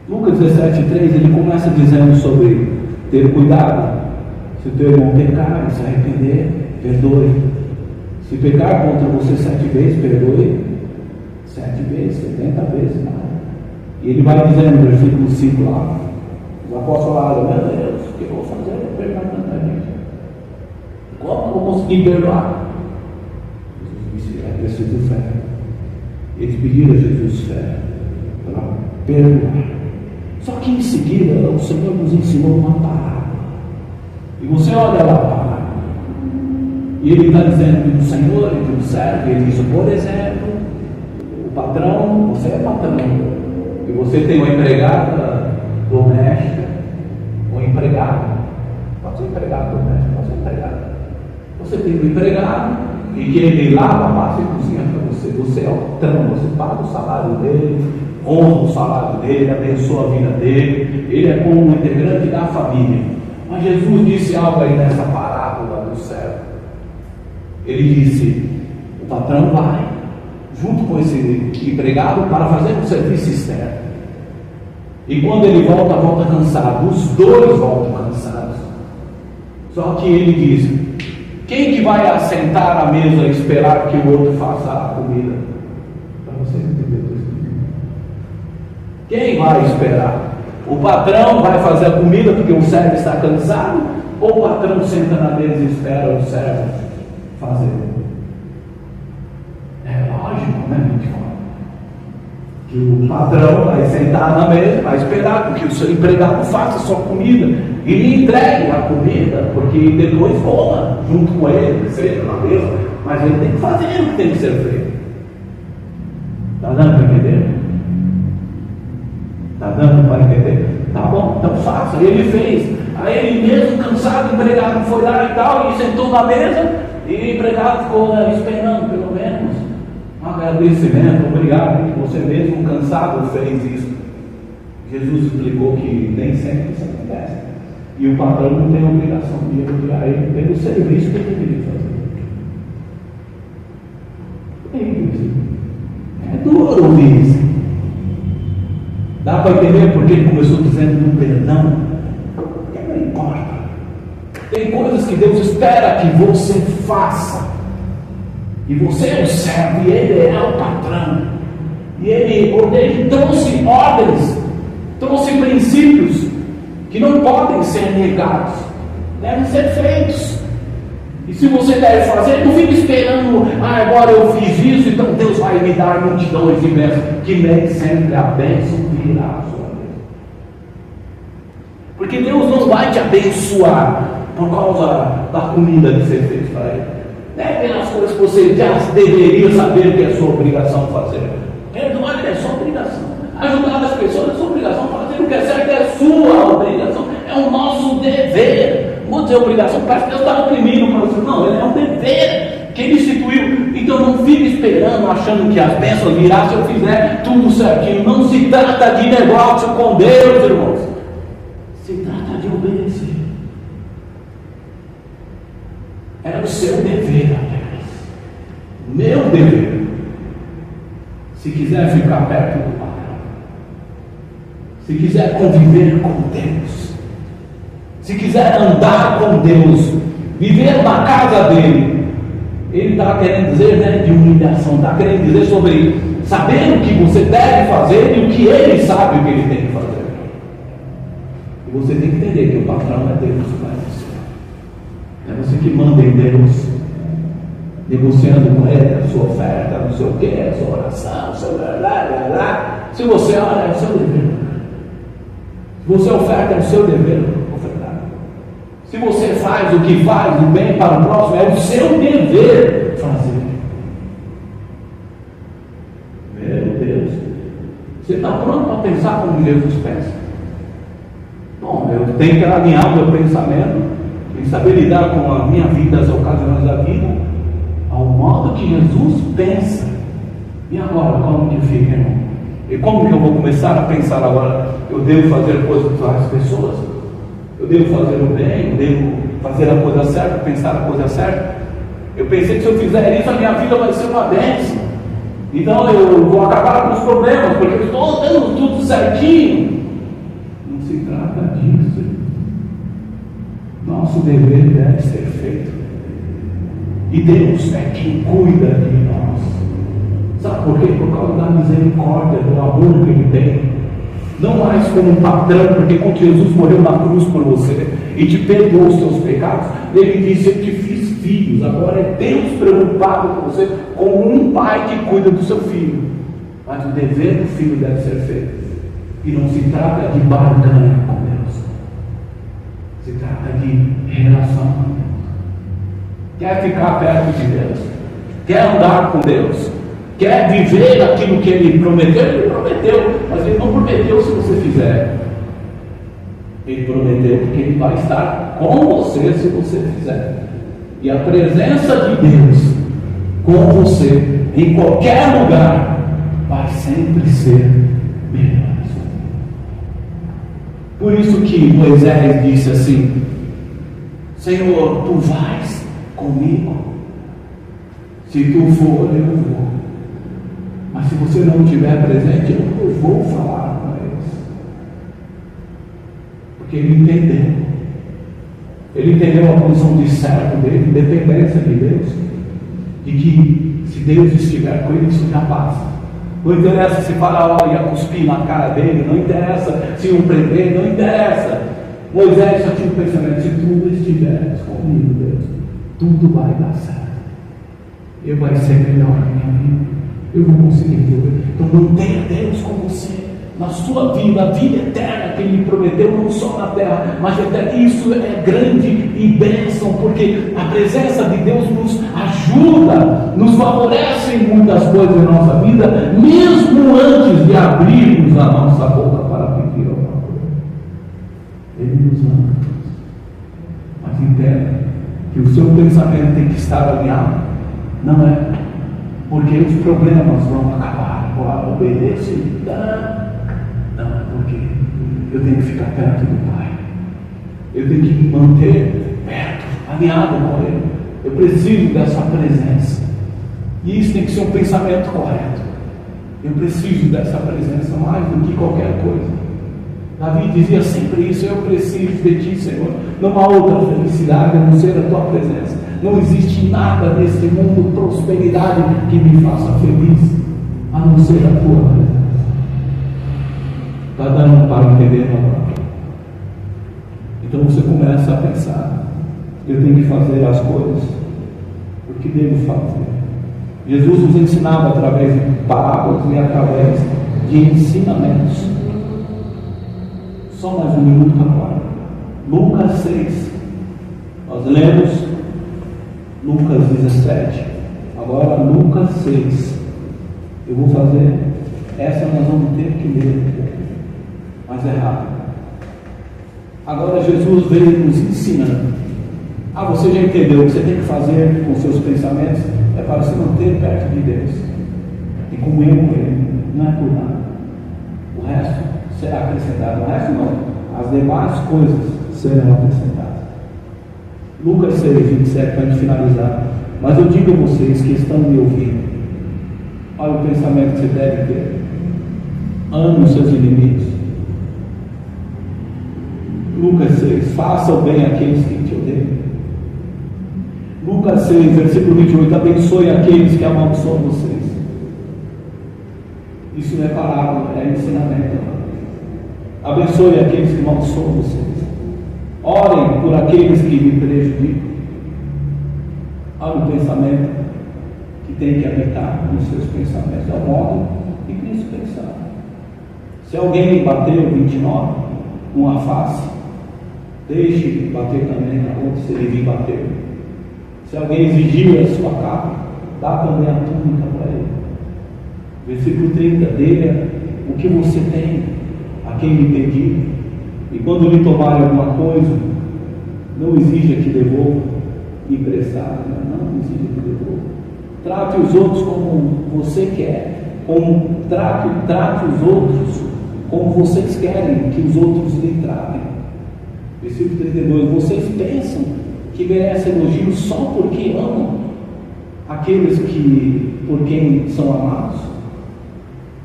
Lucas 17:3, ele começa dizendo sobre ter cuidado. Se o teu irmão pecar e se arrepender, perdoe. Se pecar contra você 7 vezes, perdoe 7 vezes, 70 vezes mais. E ele vai dizendo no versículo 5 lá, os apóstolos falaram, meu Deus, o que eu vou fazer para perdoar tanta gente? Como eu vou conseguir perdoar? Jesus disse, é preciso fé. Eles pediram a Jesus fé para perdoar. Só que em seguida o Senhor nos ensinou uma parábola. E você olha lá a parábola. E ele está dizendo do Senhor e do servo. Ele diz, por exemplo, o patrão, você é patrão. E você tem uma empregada doméstica, um empregado. Pode ser empregado doméstico, pode ser empregado. Você tem um empregado e que ele lava, passa e cozinha para você. Você é o patrão, você paga o salário dele, honra o salário dele, abençoa a vida dele. Ele é como um integrante da família. Mas Jesus disse algo aí nessa parábola do servo. Ele disse, o patrão vai junto com esse empregado para fazer um serviço externo. E quando ele volta, volta cansado. Os dois voltam cansados. Só que ele diz, quem que vai assentar à mesa e esperar que o outro faça a comida? Para você entender isso. Quem vai esperar? O patrão vai fazer a comida porque o servo está cansado? Ou o patrão senta na mesa e espera o servo fazer? É lógico, né, gente? Que o patrão vai sentar na mesa, vai esperar que o seu empregado faça a sua comida e lhe entregue a comida, porque depois coma junto com ele, seja na mesa, mas ele tem que fazer o que tem que ser feito. Está dando para entender? Está dando para entender? Tá bom, então faça. Ele fez. Aí ele mesmo cansado, o empregado foi lá e tal, e sentou na mesa, e o empregado ficou esperando pelo menos um agradecimento, obrigado, que você mesmo cansado fez isso. Jesus explicou que nem sempre isso acontece. E o patrão não tem a obrigação de elogiar ele pelo serviço que ele deveria fazer. É duro ouvir isso. Dá para entender porque ele começou dizendo do perdão? Porque não importa. Tem coisas que Deus espera que você faça. E você é o servo, e ele é o patrão. E ele trouxe ordens, trouxe princípios que não podem ser negados, devem ser feitos. E se você deve fazer, não fique esperando, agora eu fiz isso, então Deus vai me dar multidões de bênçãos, que nem sempre a bênção virá à sua vida. Porque Deus não vai te abençoar por causa da comida que você fez para ele. Não é pelas coisas que você já deveria saber que é sua obrigação fazer. Perdoar é sua obrigação. Ajudar as pessoas é sua obrigação. Fazer o que é certo é sua obrigação. É o nosso dever. Não vou dizer obrigação, parece que Deus está oprimindo para você. Não, ele é um dever que ele instituiu. Então não fique esperando, achando que as bênçãos virão se eu fizer tudo certinho. Não se trata de negócio com Deus, irmãos. Se trata de obedecer. É o seu dever apenas. Meu dever. Se quiser ficar perto do patrão, se quiser conviver com Deus, se quiser andar com Deus, viver na casa dele, ele está querendo dizer, né, de humilhação, está querendo dizer sobre saber o que você deve fazer e o que ele sabe o que ele tem que fazer. E você tem que entender que o patrão é Deus, não é você. É você que manda em Deus, negociando com ele a sua oferta, não sei o que, a sua oração, o seu lá. Se você ora, é o seu dever. Se você oferta, é o seu dever ofertar. Se você faz o que faz, o bem para o próximo, é o seu dever fazer. Meu Deus, você está pronto para pensar como Jesus pensa? Bom, eu tenho que alinhar o meu pensamento e saber lidar com a minha vida, as ocasiões da vida, ao modo que Jesus pensa. E agora, como que fica, irmão? E como que eu vou começar a pensar agora? Eu devo fazer coisas para as pessoas? Eu devo fazer o bem? Eu devo fazer a coisa certa, pensar a coisa certa? Eu pensei que se eu fizer isso, a minha vida vai ser uma bênção. Então eu vou acabar com os problemas, porque eu estou dando tudo certinho. Não se trata disso. Nosso dever deve ser feito. E Deus é quem cuida de nós. Sabe por quê? Por causa da misericórdia, do amor que Ele tem. Não mais como um patrão, porque quando Jesus morreu na cruz por você e te perdoou os seus pecados, Ele disse: eu te fiz filhos. Agora é Deus preocupado com você, como um pai que cuida do seu filho. Mas o dever do filho deve ser feito. E não se trata de barganha com Deus, se trata de relação com Deus. Quer ficar perto de Deus? Quer andar com Deus? Quer viver aquilo que Ele prometeu? Ele prometeu, mas Ele não prometeu se você fizer. Ele prometeu porque Ele vai estar com você se você fizer. E a presença de Deus com você, em qualquer lugar, vai sempre ser melhor. Por isso que Moisés disse assim: Senhor, Tu vais comigo. Se Tu for, eu vou. Mas se você não estiver presente, eu não vou falar com eles. Porque ele entendeu. Ele entendeu a posição de servo dele, dependência de Deus. De que se Deus estiver com ele, isso já passa. Não interessa se Faraó ia cuspir na cara dele, não interessa se iam prender, não interessa. Moisés só tinha o pensamento: se tu estiveres comigo, Deus, tudo vai dar certo. Eu vai ser melhor na minha vida. Eu vou conseguir viver. Então mantenha Deus com você na sua vida, a vida eterna que Ele prometeu, não só na terra, mas até isso é grande e bênção, porque a presença de Deus nos ajuda, nos favorece em muitas coisas na nossa vida, mesmo antes de abrirmos a nossa boca para pedir alguma coisa. Ele nos ama. Mas entenda que o seu pensamento tem que estar alinhado. Não é porque os problemas vão acabar, obedeço. Não, é porque eu tenho que ficar perto do Pai. Eu tenho que me manter perto, alinhado com Ele. Eu preciso dessa presença. E isso tem que ser um pensamento correto. Eu preciso dessa presença mais do que qualquer coisa. Davi dizia sempre isso: eu preciso de Ti, Senhor. Não há outra felicidade a não ser a Tua presença. Não existe nada nesse mundo, prosperidade, que me faça feliz, a não ser a Tua presença. Está dando para entender agora? Então você começa a pensar: eu tenho que fazer as coisas porque devo fazer. Jesus nos ensinava através de parábolas e através de ensinamentos. Só mais um minuto agora. Lucas 6. Nós lemos Lucas 17. Agora Lucas 6. Eu vou fazer. Essa nós vamos ter que ler. Mas é rápido. Agora Jesus veio nos ensinando. Você já entendeu o que você tem que fazer com seus pensamentos? É para se manter perto de Deus e comunhão com Ele. Não é por nada. O resto será acrescentado. O resto não. As demais coisas serão acrescentadas. Lucas 6, 27, para a gente finalizar. Mas eu digo a vocês que estão me ouvindo: olha o pensamento que você deve ter. Ame os seus inimigos. Lucas 6, faça o bem àqueles que te odeiam. Lucas 6, versículo 28, abençoe aqueles que amaldiçoam vocês. Isso não é parábola, é ensinamento. Abençoe aqueles que amaldiçoam vocês. Orem por aqueles que me prejudicam. Olha o pensamento que tem que habitar nos seus pensamentos. É o modo de Cristo pensar. Se alguém me bateu 29, uma face, deixe de bater também na outra, se ele vir bater. Se alguém exigir a sua capa, dá também a túnica para ele. Versículo 30, dê o que você tem a quem lhe pedir, e quando lhe tomarem alguma coisa, não exija que devolva emprestado, não exija que devolva. Trate os outros como você quer, trate os outros como vocês querem que os outros lhe tratem. Versículo 32, vocês pensam que merecem elogio só porque amam aqueles por quem são amados?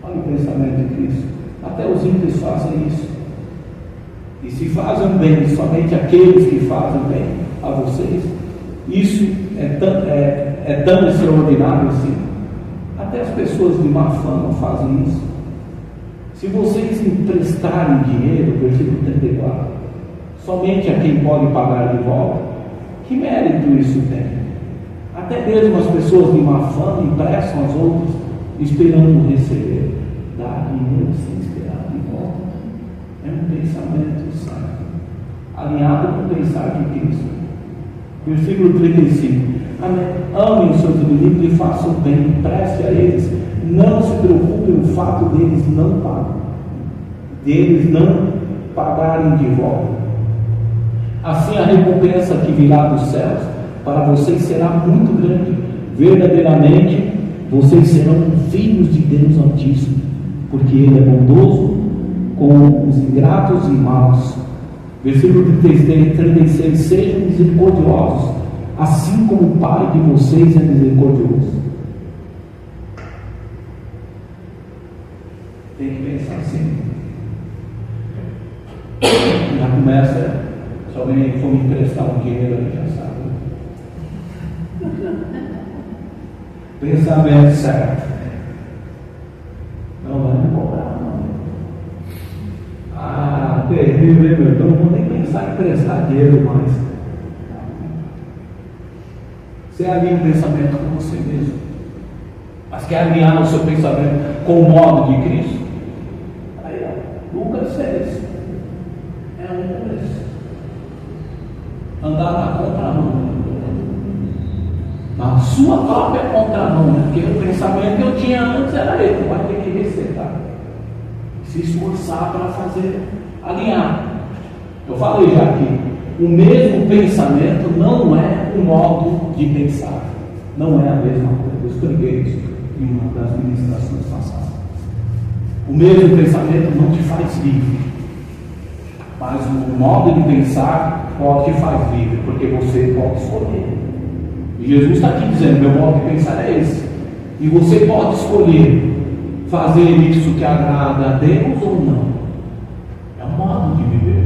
Olha o pensamento de Cristo. Até os ímpios fazem isso. E se fazem bem somente aqueles que fazem bem a vocês, isso é é tão extraordinário assim. Até as pessoas de má fama fazem isso. Se vocês emprestarem dinheiro, versículo 34, somente a quem pode pagar de volta, que mérito isso tem? Até mesmo as pessoas de má fama emprestam aos outros, esperando receber. Dar dinheiro sem esperar de volta é um pensamento sábio, alinhado com o pensar de Cristo. Versículo 35. Amem os seus inimigos e façam bem, preste a eles, não se preocupem o fato deles não pagarem de volta. Assim a recompensa que virá dos céus para vocês será muito grande. Verdadeiramente vocês serão filhos de Deus Altíssimo, porque Ele é bondoso com os ingratos e maus. Versículo 36. Sejam misericordiosos, assim como o Pai de vocês é misericordioso. Tem que pensar assim. Já começa, se alguém for me emprestar um dinheiro, a gente já sabe. Pensamento certo. Não vai me cobrar, não. Ah, terrível, meu irmão. Não vou nem pensar em emprestar dinheiro mais. Você alinha o pensamento com você mesmo. Mas quer alinhar o seu pensamento com o modo de Cristo? Aí, ó, Lucas 6. É um preço. Andar na contramão. Na sua própria contramão. Porque o pensamento que eu tinha antes era ele. Vai ter que resetar. Se esforçar para fazer alinhar. Eu falei já aqui. O mesmo pensamento não é o modo de pensar. Não é a mesma coisa. Eu expliquei isso em uma das ministrações passadas. O mesmo pensamento não te faz livre. Mas o modo de pensar pode te fazer livre, porque você pode escolher. E Jesus está aqui dizendo, meu modo de pensar é esse. E você pode escolher fazer isso que agrada a Deus ou não. É um modo de viver.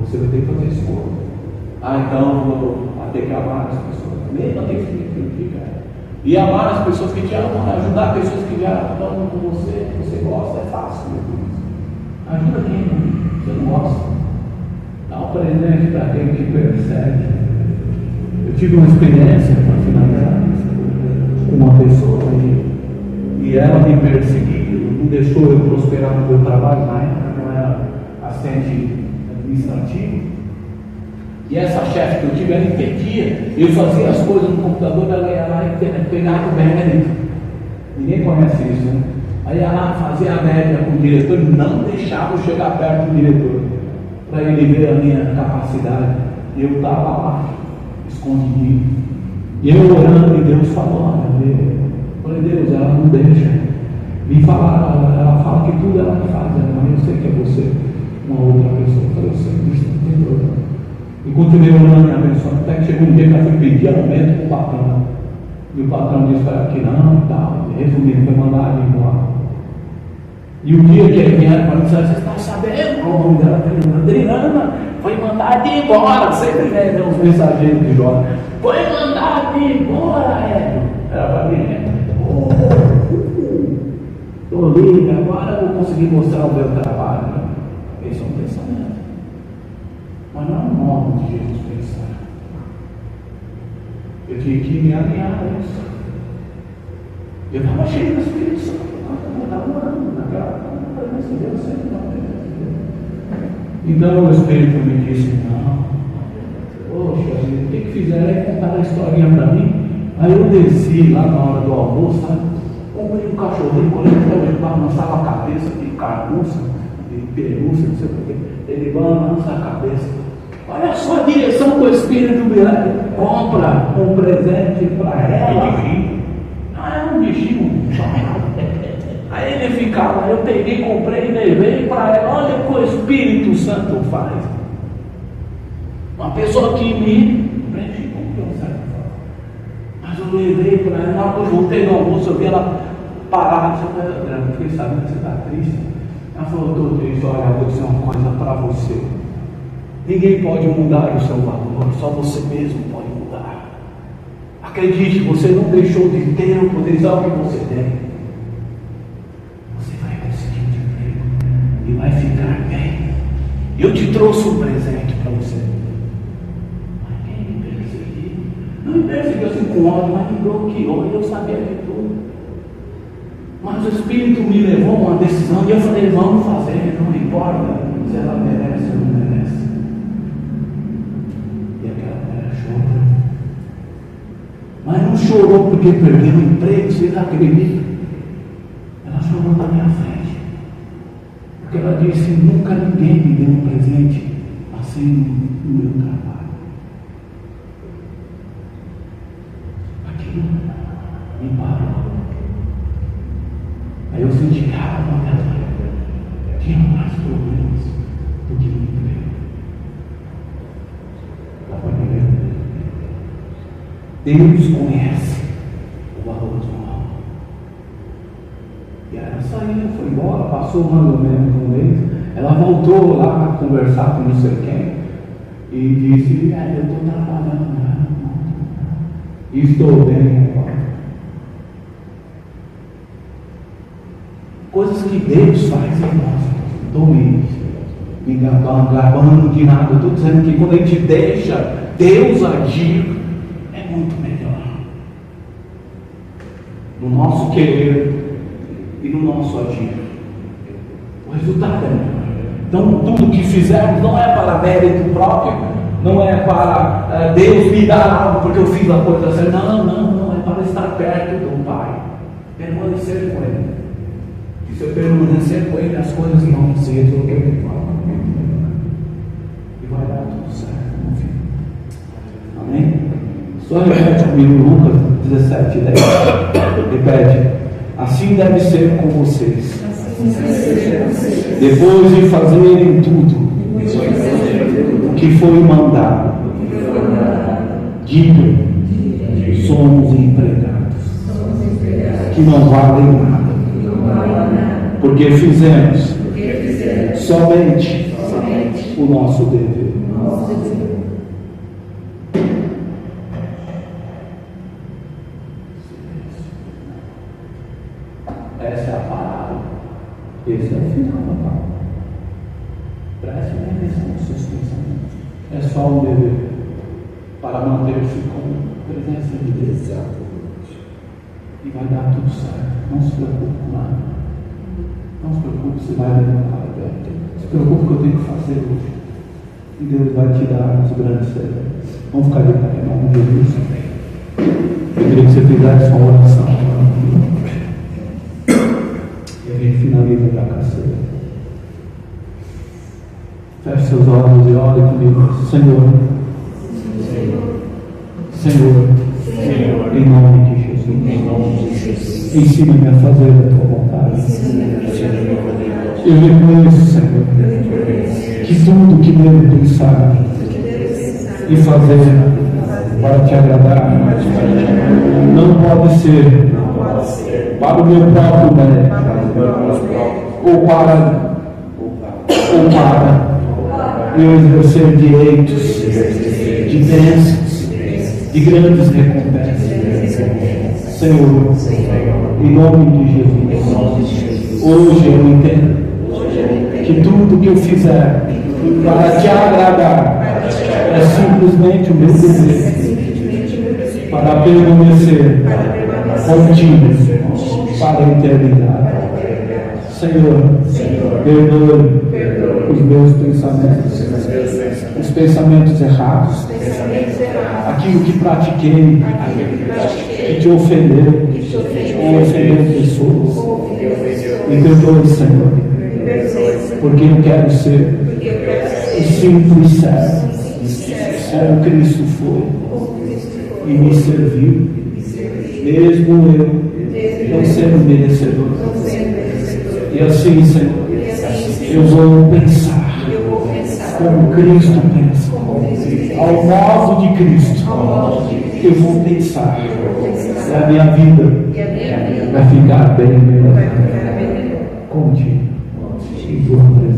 Você vai ter que fazer escolha. Então vou ter que amar as pessoas. Mesmo tem que criticar. E amar as pessoas que te amam, ajudar pessoas que já estão com você, que você gosta, é fácil. Ajuda quem você não gosta. Dá um presente para quem te persegue. Eu tive uma experiência para finalizar com uma pessoa e ela me perseguiu, não deixou eu prosperar no meu trabalho, na época eu era assistente administrativo, e essa chefe que eu tive, ela impedia, eu fazia as coisas no computador, ela ia lá e pegava o mérito. Ninguém conhece isso, né? Aí ia lá fazer a média com o diretor e não deixava eu chegar perto do diretor, para ele ver a minha capacidade. Eu estava lá, escondidinho, e eu orando, e Deus falou, falei, Deus, ela não deixa me falar, ela fala que tudo ela faz, mas eu sei que é você, uma outra pessoa. Eu falei, eu sei, isso não tem problema. E continuei orando e abençoando, até que chegou um dia que eu fui pedir aumento para o patrão. E o patrão disse para ela que não, e tal. Resumindo, foi mandado embora. E o dia que ele vieram para mim, vocês estão sabendo? O nome dela, Adriana, foi mandado embora. Sempre vem uns mensageiros de Jó. Foi mandado embora, era para mim, estou livre, agora eu vou conseguir mostrar o meu trabalho. Esse é um pensamento. Mas não é um modo de Jesus pensar. Eu tinha que me alinhar a isso. Eu estava cheio do Espírito Santo. Eu estava orando naquela presença de Deus sempre na presença de Deus. Então o Espírito me disse, não, poxa, o que fizeram é contar a historinha para mim. Aí eu desci lá na hora do almoço, sabe? Comprei um cachorrinho, quando balançava a cabeça de carnuça, de pelúcia, não sei o que. Ele balança a cabeça. Olha só a direção do Espírito me compra um presente para ela. É um bichinho chamado. Aí ele ficava, eu peguei, comprei e levei para ela. Olha o que o Espírito Santo faz. Uma pessoa que me preenche com o certo. Mas eu levei para ela, na hora que eu voltei no almoço, eu vi ela parada. Eu fiquei sabendo que você está triste. Ela falou, estou triste, olha, eu vou dizer uma coisa para você. Ninguém pode mudar o seu valor, só você mesmo pode mudar. A Acredite, você não deixou de ter o potencial que você tem. Você vai conseguir um emprego e vai ficar bem. Eu te trouxe um presente para você. Mas quem me perseguiu? Não me perseguiu assim com ódio, mas me bloqueou e eu sabia de tudo. Mas o Espírito me levou a uma decisão e eu falei, vamos fazer, não importa se ela merece ou não merece. E aquela mulher chorou. Mas não chorou porque perdeu o emprego, vocês acreditam? Ela chorou na minha frente. Porque ela disse, nunca ninguém me deu um presente assim no meu trabalho. Aquilo me parou. Aí eu senti que a alma dela tinha mais problemas do que o emprego. Ela foi me ver. Deus conhece o valor de uma alma. E ela saiu, foi embora, passou mais ou menos um mês. Ela voltou lá para conversar com não sei quem. E disse, eu estou trabalhando, e estou bem agora. Coisas que Deus faz em nós. Estou me gabando de nada. Estou dizendo que quando a gente deixa Deus agir, é muito melhor. No nosso querer e no nosso agir. O resultado é melhor. Então, tudo que fizermos não é para mérito próprio, não é para Deus me dar algo porque eu fiz a coisa certa. Não. É para estar perto do Pai. Permanecer com Ele. Se eu permanecer com Ele, as coisas vão se resolver. E vai dar tudo certo no fim. Amém? Só repete comigo Lucas 17:10. Repete. Assim deve ser com vocês. Depois de fazerem tudo o que foi mandado, digam: somos empregados que não valem nada. Porque fizemos somente o nosso dever. Essa é a palavra. Esse é o final da palavra. Preste atenção nos seus pensamentos. É só um dever para manter-se com a presença de Deus. E vai dar tudo certo. Não se preocupe com nada. Não se preocupe se vai levantar a pé. Se preocupe que eu tenho que fazer hoje. E Deus vai te dar os grandes segredos. Vamos ficar de pé em nome de Jesus. Eu queria que você fizesse uma oração. E a gente finaliza a caceira. Feche seus olhos e ore comigo. Senhor, em nome de Jesus, ensina-me a fazer a tua vontade. Eu reconheço, Senhor, que tudo que devo pensar e fazer para te agradar não pode ser para o meu próprio mérito ou para eu exercer direitos de bênçãos, de grandes recompensas. Senhor, em nome de Jesus, hoje eu entendo que tudo que eu fizer para te agradar é simplesmente o meu desejo para permanecer contigo para a eternidade. Senhor, perdoe os meus pensamentos, os pensamentos errados, aquilo que pratiquei, que te ofendeu, ou ofendeu pessoas. Me perdoe, Senhor, porque eu quero ser o simples servo, como Cristo foi e me serviu, mesmo eu não sendo merecedor. E assim, Senhor, eu vou pensar como Cristo pensa, ao modo de Cristo. Eu vou pensar, e a minha vida vai ficar bem melhor contigo, em tua presença.